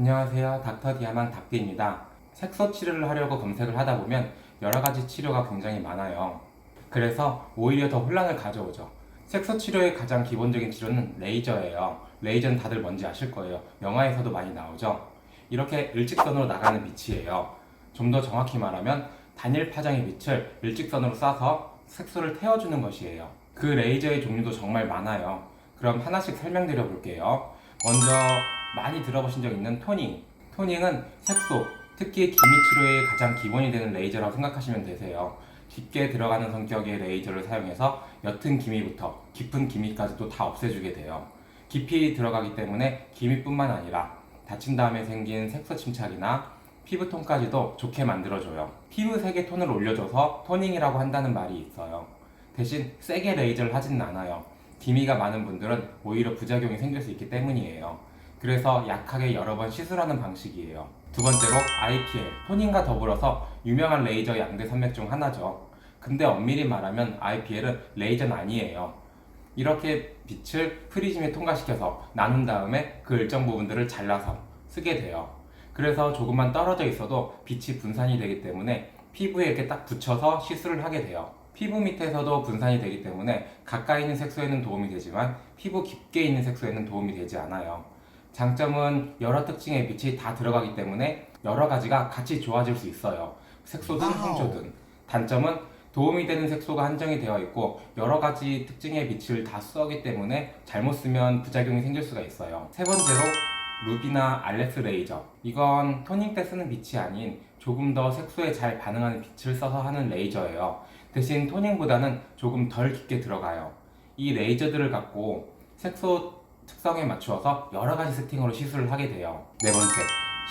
안녕하세요. 닥터 디아만 닥디입니다. 색소 치료를 하려고 검색을 하다 보면 여러 가지 치료가 굉장히 많아요. 그래서 오히려 더 혼란을 가져오죠. 색소 치료의 가장 기본적인 치료는 레이저예요. 레이저는 다들 뭔지 아실 거예요. 영화에서도 많이 나오죠. 이렇게 일직선으로 나가는 빛이에요. 좀 더 정확히 말하면 단일 파장의 빛을 일직선으로 쏴서 색소를 태워주는 것이에요. 그 레이저의 종류도 정말 많아요. 그럼 하나씩 설명드려 볼게요. 먼저 많이 들어보신 적 있는 토닝. 토닝은 색소, 특히 기미 치료의 가장 기본이 되는 레이저라고 생각하시면 되세요. 깊게 들어가는 성격의 레이저를 사용해서 옅은 기미부터 깊은 기미까지도 다 없애주게 돼요. 깊이 들어가기 때문에 기미뿐만 아니라 다친 다음에 생긴 색소 침착이나 피부톤까지도 좋게 만들어줘요. 피부색의 톤을 올려줘서 토닝이라고 한다는 말이 있어요. 대신 세게 레이저를 하지는 않아요. 기미가 많은 분들은 오히려 부작용이 생길 수 있기 때문이에요. 그래서 약하게 여러 번 시술하는 방식이에요. 두 번째로 IPL, 토닝과 더불어서 유명한 레이저 양대 산맥 중 하나죠. 근데 엄밀히 말하면 IPL은 레이저는 아니에요. 이렇게 빛을 프리즘에 통과시켜서 나눈 다음에 그 일정 부분들을 잘라서 쓰게 돼요. 그래서 조금만 떨어져 있어도 빛이 분산이 되기 때문에 피부에 이렇게 딱 붙여서 시술을 하게 돼요. 피부 밑에서도 분산이 되기 때문에 가까이 있는 색소에는 도움이 되지만 피부 깊게 있는 색소에는 도움이 되지 않아요. 장점은 여러 특징의 빛이 다 들어가기 때문에 여러 가지가 같이 좋아질 수 있어요. 색소든 홍조든. 단점은 도움이 되는 색소가 한정이 되어 있고 여러 가지 특징의 빛을 다 쏘기 때문에 잘못 쓰면 부작용이 생길 수가 있어요. 세 번째로 루비나 알렉스 레이저. 이건 토닝 때 쓰는 빛이 아닌 조금 더 색소에 잘 반응하는 빛을 써서 하는 레이저예요. 대신 토닝보다는 조금 덜 깊게 들어가요. 이 레이저들을 갖고 색소 특성에 맞추어서 여러 가지 세팅으로 시술을 하게 돼요. 네 번째,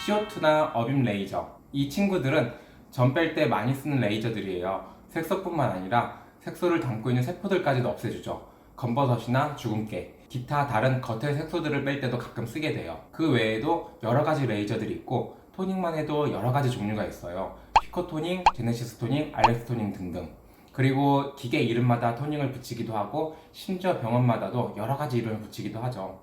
CO2나 어빔 레이저. 이 친구들은 점 뺄 때 많이 쓰는 레이저들이에요. 색소뿐만 아니라 색소를 담고 있는 세포들까지도 없애주죠. 검버섯이나 주근깨, 기타 다른 겉의 색소들을 뺄 때도 가끔 쓰게 돼요. 그 외에도 여러 가지 레이저들이 있고 토닝만 해도 여러 가지 종류가 있어요. 피코 토닝, 제네시스 토닝, 알렉스 토닝 등등. 그리고 기계 이름마다 토닝을 붙이기도 하고 심지어 병원마다도 여러 가지 이름을 붙이기도 하죠.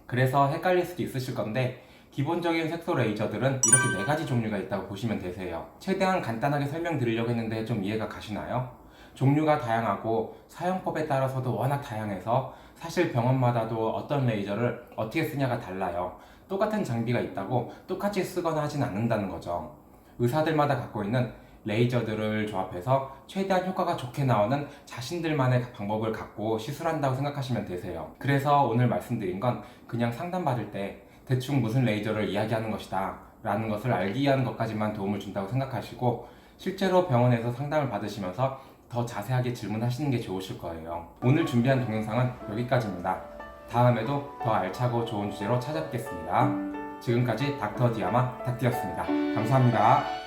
그래서 헷갈릴 수도 있으실 건데 기본적인 색소 레이저들은 이렇게 4가지 종류가 있다고 보시면 되세요. 최대한 간단하게 설명드리려고 했는데 좀 이해가 가시나요? 종류가 다양하고 사용법에 따라서도 워낙 다양해서 사실 병원마다도 어떤 레이저를 어떻게 쓰냐가 달라요. 똑같은 장비가 있다고 똑같이 쓰거나 하진 않는다는 거죠. 의사들마다 갖고 있는 레이저들을 조합해서 최대한 효과가 좋게 나오는 자신들만의 방법을 갖고 시술한다고 생각하시면 되세요. 그래서 오늘 말씀드린 건 그냥 상담받을 때 대충 무슨 레이저를 이야기하는 것이다 라는 것을 알기 위한 것까지만 도움을 준다고 생각하시고 실제로 병원에서 상담을 받으시면서 더 자세하게 질문하시는 게 좋으실 거예요. 오늘 준비한 동영상은 여기까지입니다. 다음에도 더 알차고 좋은 주제로 찾아뵙겠습니다. 지금까지 닥터 디아마 닥디였습니다. 감사합니다.